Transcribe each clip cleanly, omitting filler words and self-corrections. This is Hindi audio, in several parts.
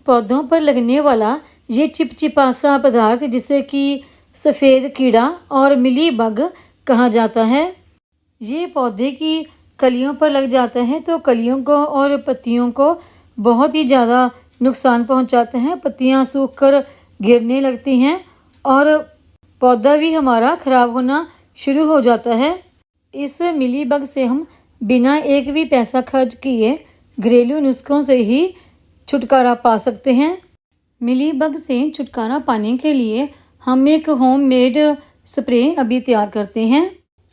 पौधों पर लगने वाला ये चिपचिपा सा पदार्थ जिसे कि सफ़ेद कीड़ा और मिली बग कहा जाता है, ये पौधे की कलियों पर लग जाता है तो कलियों को और पत्तियों को बहुत ही ज़्यादा नुकसान पहुंचाते हैं। पत्तियां सूखकर गिरने लगती हैं और पौधा भी हमारा ख़राब होना शुरू हो जाता है। इस मिली बग से हम बिना एक भी पैसा खर्च किए घरेलू नुस्खों से ही छुटकारा पा सकते हैं। मिली बग से छुटकारा पाने के लिए हम एक होममेड स्प्रे अभी तैयार करते हैं।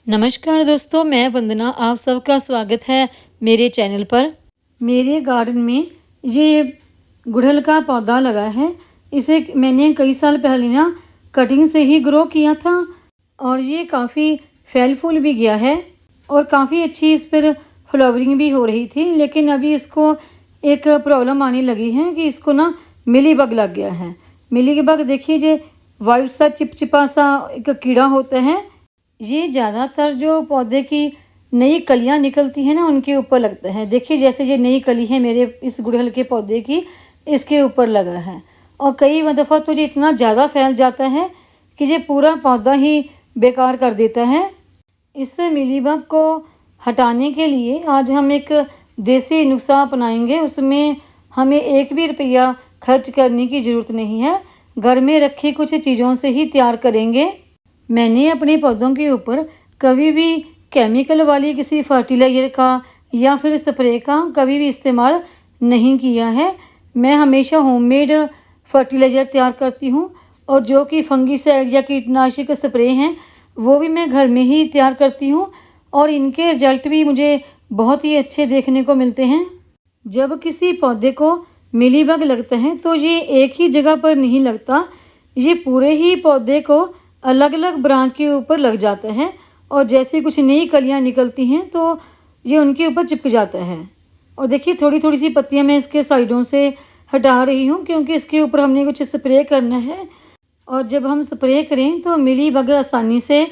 नमस्कार दोस्तों, मैं वंदना, आप सबका स्वागत है मेरे चैनल पर। मेरे गार्डन में ये गुड़हल का पौधा लगा है। इसे मैंने कई साल पहले ना कटिंग से ही ग्रो किया था और ये काफ़ी फैल फूल भी गया है और काफ़ी अच्छी इस पर फ्लावरिंग भी हो रही थी। लेकिन अभी इसको एक प्रॉब्लम आने लगी है कि इसको ना मिली बग लग गया है। मिली बग देखिए, ये वाइट सा चिपचिपा सा एक कीड़ा होता है। ये ज़्यादातर जो पौधे की नई कलियां निकलती हैं ना उनके ऊपर लगता है। देखिए जैसे ये नई कली है मेरे इस गुड़हल के पौधे की, इसके ऊपर लगा है और कई दफ़ा तो ये इतना ज़्यादा फैल जाता है कि ये पूरा पौधा ही बेकार कर देता है। इस मिलीबग को हटाने के लिए आज हम एक देसी नुस्खा अपनाएंगे। उसमें हमें एक भी रुपया खर्च करने की ज़रूरत नहीं है, घर में रखी कुछ चीज़ों से ही तैयार करेंगे। मैंने अपने पौधों के ऊपर कभी भी केमिकल वाली किसी फर्टिलाइज़र का या फिर स्प्रे का कभी भी इस्तेमाल नहीं किया है। मैं हमेशा होममेड फर्टिलाइज़र तैयार करती हूँ और जो कि फंगीसाइड या कीटनाशक स्प्रे हैं वो भी मैं घर में ही तैयार करती हूँ और इनके रिजल्ट भी मुझे बहुत ही अच्छे देखने को मिलते हैं। जब किसी पौधे को मिलीबग लगता है तो ये एक ही जगह पर नहीं लगता, ये पूरे ही पौधे को अलग अलग ब्रांच के ऊपर लग जाता है और जैसे कुछ नई कलियां निकलती हैं तो ये उनके ऊपर चिपक जाता है। और देखिए थोड़ी थोड़ी सी पत्तियां मैं इसके साइडों से हटा रही हूँ क्योंकि इसके ऊपर हमने कुछ स्प्रे करना है और जब हम स्प्रे करें तो मिलीबग आसानी से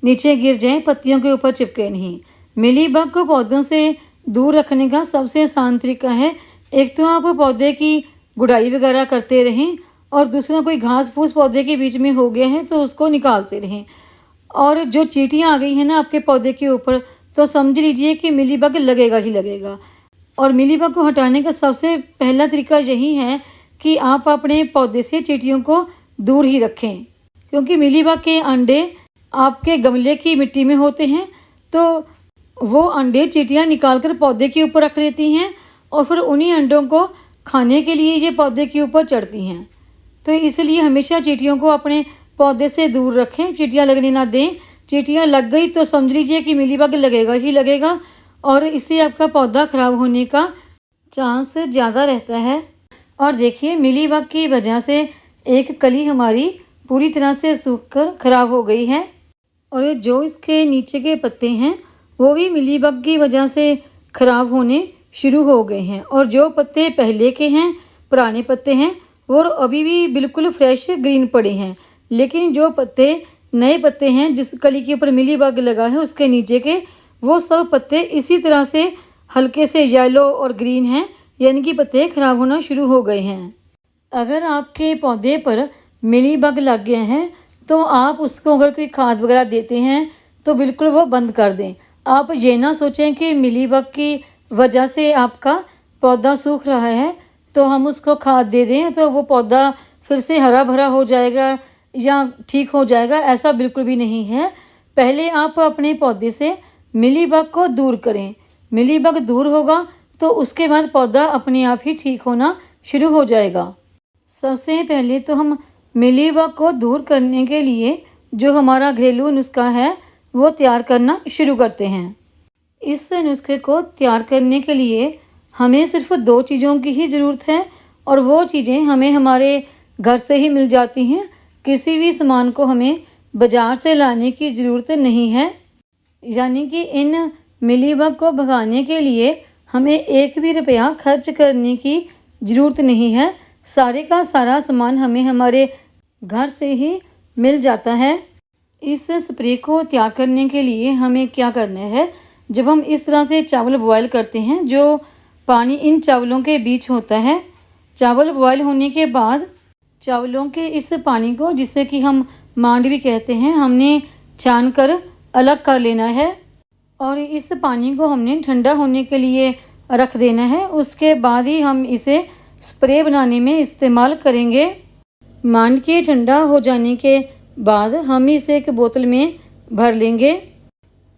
नीचे गिर जाएं, पत्तियों के ऊपर चिपके नहीं। मिलीबग को पौधों से दूर रखने का सबसे आसान तरीका है, एक तो आप पौधे की गुड़ाई वगैरह करते रहें और दूसरा कोई घास फूस पौधे के बीच में हो गया है तो उसको निकालते रहें। और जो चींटियां आ गई हैं ना आपके पौधे के ऊपर तो समझ लीजिए कि मिलीबग लगेगा ही लगेगा। और मिलीबग को हटाने का सबसे पहला तरीका यही है कि आप अपने पौधे से चींटियों को दूर ही रखें, क्योंकि मिलीबग के अंडे आपके गमले की मिट्टी में होते हैं तो वो अंडे चींटियां निकाल कर पौधे के ऊपर रख लेती हैं और फिर उन्हीं अंडों को खाने के लिए ये पौधे के ऊपर चढ़ती हैं। तो इसलिए हमेशा चींटियों को अपने पौधे से दूर रखें, चींटियां लगने ना दें। चींटियां लग गई तो समझ लीजिए कि मिलीबग लगेगा ही लगेगा और इससे आपका पौधा ख़राब होने का चांस ज़्यादा रहता है। और देखिए मिलीबग की वजह से एक कली हमारी पूरी तरह से सूखकर ख़राब हो गई है और जो इसके नीचे के पत्ते हैं वो भी मिलीबग की वजह से ख़राब होने शुरू हो गए हैं। और जो पत्ते पहले के हैं, पुराने पत्ते हैं, वो अभी भी बिल्कुल फ्रेश ग्रीन पड़े हैं। लेकिन जो पत्ते नए पत्ते हैं जिस कली के ऊपर मिलीबग लगा है उसके नीचे के, वो सब पत्ते इसी तरह से हल्के से येलो और ग्रीन हैं, यानी कि पत्ते ख़राब होना शुरू हो गए हैं। अगर आपके पौधे पर मिलीबग लग गए हैं तो आप उसको अगर कोई खाद वगैरह देते हैं तो बिल्कुल वो बंद कर दें। आप ये ना सोचें कि मिलीबग की वजह से आपका पौधा सूख रहा है तो हम उसको खाद दे दें तो वो पौधा फिर से हरा भरा हो जाएगा या ठीक हो जाएगा, ऐसा बिल्कुल भी नहीं है। पहले आप अपने पौधे से मिलीबग को दूर करें। मिलीबग दूर होगा तो उसके बाद पौधा अपने आप ही ठीक होना शुरू हो जाएगा। सबसे पहले तो हम मिलीबग को दूर करने के लिए जो हमारा घरेलू नुस्खा है वो तैयार करना शुरू करते हैं। इस नुस्खे को तैयार करने के लिए हमें सिर्फ 2 चीज़ों की ही ज़रूरत है और वो चीज़ें हमें हमारे घर से ही मिल जाती हैं। किसी भी सामान को हमें बाज़ार से लाने की ज़रूरत नहीं है। यानी कि इन मिलीबग को भगाने के लिए हमें एक भी रुपया खर्च करने की ज़रूरत नहीं है। सारे का सारा सामान हमें हमारे घर से ही मिल जाता है। इस स्प्रे को तैयार करने के लिए हमें क्या करना है, जब हम इस तरह से चावल बॉयल करते हैं, जो पानी इन चावलों के बीच होता है चावल बॉयल होने के बाद चावलों के इस पानी को, जिसे कि हम मांड भी कहते हैं, हमने छान कर अलग कर लेना है और इस पानी को हमने ठंडा होने के लिए रख देना है। उसके बाद ही हम इसे स्प्रे बनाने में इस्तेमाल करेंगे। मांड के ठंडा हो जाने के बाद हम इसे एक बोतल में भर लेंगे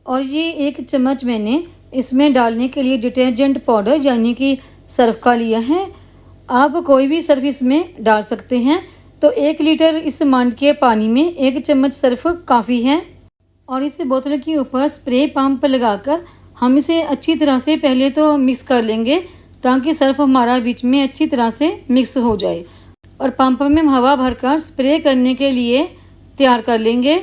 और ये 1 चम्मच मैंने इसमें डालने के लिए डिटर्जेंट पाउडर यानी कि सर्फ का लिया है। आप कोई भी सर्फ इसमें डाल सकते हैं। तो 1 लीटर इस मांड के पानी में 1 चम्मच सर्फ काफ़ी है और इस बोतल के ऊपर स्प्रे पंप लगाकर हम इसे अच्छी तरह से पहले तो मिक्स कर लेंगे ताकि सर्फ हमारा बीच में अच्छी तरह से मिक्स हो जाए और पंप में हम हवा भरकर स्प्रे करने के लिए तैयार कर लेंगे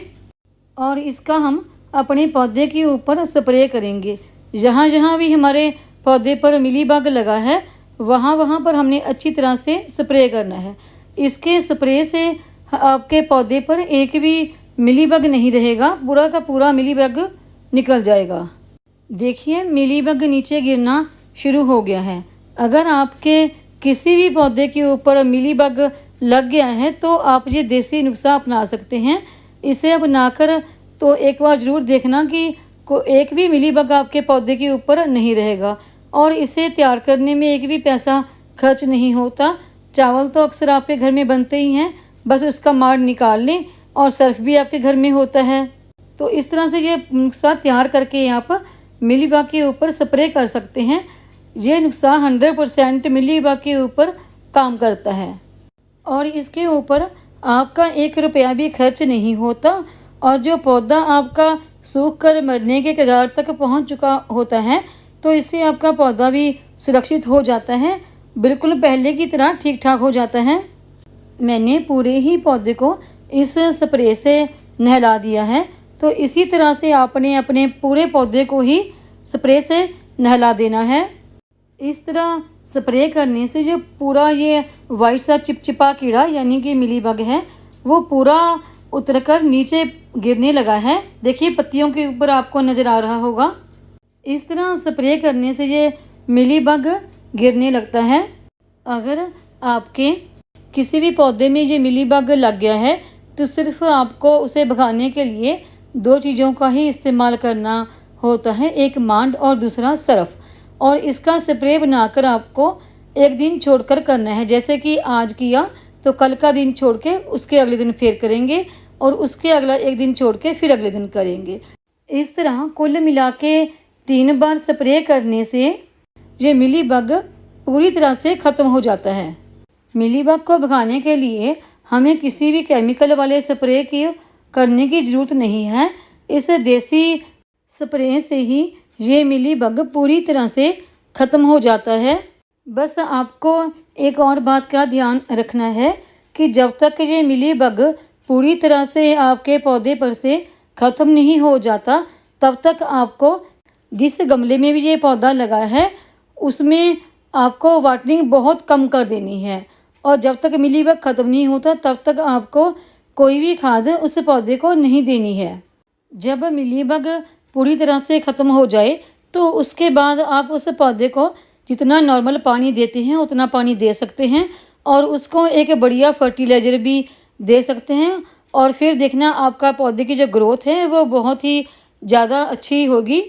और इसका हम अपने पौधे के ऊपर स्प्रे करेंगे। जहाँ जहाँ भी हमारे पौधे पर मिलीबग लगा है वहाँ पर हमने अच्छी तरह से स्प्रे करना है। इसके स्प्रे से आपके पौधे पर एक भी मिलीबग नहीं रहेगा, पूरा का पूरा मिलीबग निकल जाएगा। देखिए मिलीबग नीचे गिरना शुरू हो गया है। अगर आपके किसी भी पौधे के ऊपर मिलीबग लग गया है तो आप ये देसी नुस्खा अपना सकते हैं। इसे अपनाकर तो एक बार ज़रूर देखना कि एक भी मिलीबग आपके पौधे के ऊपर नहीं रहेगा और इसे तैयार करने में एक भी पैसा खर्च नहीं होता। चावल तो अक्सर आपके घर में बनते ही हैं, बस उसका माड़ निकाल लें और सर्फ भी आपके घर में होता है। तो इस तरह से ये नुस्खा तैयार करके आप मिलीबग के ऊपर स्प्रे कर सकते हैं। ये नुस्खा 100% मिलीबग के ऊपर काम करता है और इसके ऊपर आपका 1 रुपया भी खर्च नहीं होता और जो पौधा आपका सूख कर मरने के कगार तक पहुंच चुका होता है तो इससे आपका पौधा भी सुरक्षित हो जाता है, बिल्कुल पहले की तरह ठीक ठाक हो जाता है। मैंने पूरे ही पौधे को इस स्प्रे से नहला दिया है। तो इसी तरह से आपने अपने पूरे पौधे को ही स्प्रे से नहला देना है। इस तरह स्प्रे करने से जो पूरा ये वाइट सा चिपचिपा कीड़ा यानी कि मिलीबग है वो पूरा उतरकर नीचे गिरने लगा है। देखिए पत्तियों के ऊपर आपको नज़र आ रहा होगा। इस तरह स्प्रे करने से ये मिलीबग गिरने लगता है। अगर आपके किसी भी पौधे में ये मिलीबग लग गया है तो सिर्फ आपको उसे भगाने के लिए 2 चीज़ों का ही इस्तेमाल करना होता है, एक मांड और दूसरा सर्फ। और इसका स्प्रे बनाकर आपको 1 दिन छोड़कर करना है। जैसे कि आज किया तो कल का दिन छोड़ के उसके अगले दिन फिर करेंगे और उसके अगला 1 दिन छोड़ के फिर अगले दिन करेंगे। इस तरह कुल मिला के 3 बार स्प्रे करने से ये मिलीबग पूरी तरह से ख़त्म हो जाता है। मिलीबग को भगाने के लिए हमें किसी भी केमिकल वाले स्प्रे की करने की ज़रूरत नहीं है। इस देसी स्प्रे से ही ये मिलीबग पूरी तरह से ख़त्म हो जाता है। बस आपको एक और बात का ध्यान रखना है कि जब तक ये मिलीबग पूरी तरह से आपके पौधे पर से ख़त्म नहीं हो जाता तब तक आपको जिस गमले में भी ये पौधा लगा है उसमें आपको वाटरिंग बहुत कम कर देनी है और जब तक मिलीबग ख़त्म नहीं होता तब तक आपको कोई भी खाद उस पौधे को नहीं देनी है। जब मिलीबग पूरी तरह से ख़त्म हो जाए तो उसके बाद आप उस पौधे को जितना नॉर्मल पानी देते हैं उतना पानी दे सकते हैं और उसको एक बढ़िया फर्टिलाइज़र भी दे सकते हैं और फिर देखना आपका पौधे की जो ग्रोथ है वो बहुत ही ज़्यादा अच्छी होगी।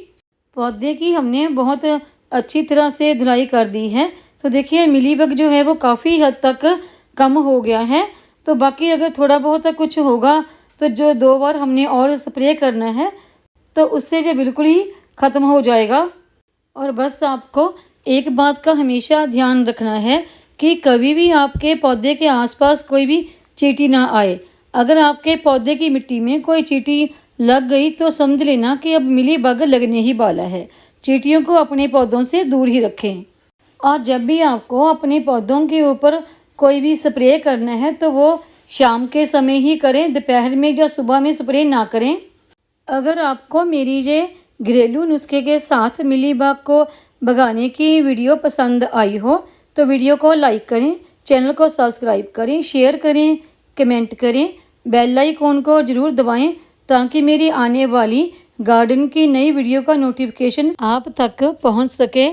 पौधे की हमने बहुत अच्छी तरह से धुलाई कर दी है। तो देखिए मिलीबग जो है वो काफ़ी हद तक कम हो गया है। तो बाकी अगर थोड़ा बहुत कुछ होगा तो जो 2 बार हमने और स्प्रे करना है तो उससे जो बिल्कुल ही ख़त्म हो जाएगा। और बस आपको एक बात का हमेशा ध्यान रखना है कि कभी भी आपके पौधे के आसपास कोई भी चींटी ना आए। अगर आपके पौधे की मिट्टी में कोई चींटी लग गई तो समझ लेना कि अब मिलीबग लगने ही वाला है। चींटियों को अपने पौधों से दूर ही रखें। और जब भी आपको अपने पौधों के ऊपर कोई भी स्प्रे करना है तो वो शाम के समय ही करें, दोपहर में या सुबह में स्प्रे ना करें। अगर आपको मेरी ये घरेलू नुस्खे के साथ मिलीबग को भगाने की वीडियो पसंद आई हो तो वीडियो को लाइक करें, चैनल को सब्सक्राइब करें, शेयर करें, कमेंट करें, बेल आइकॉन को ज़रूर दबाएं ताकि मेरी आने वाली गार्डन की नई वीडियो का नोटिफिकेशन आप तक पहुंच सके।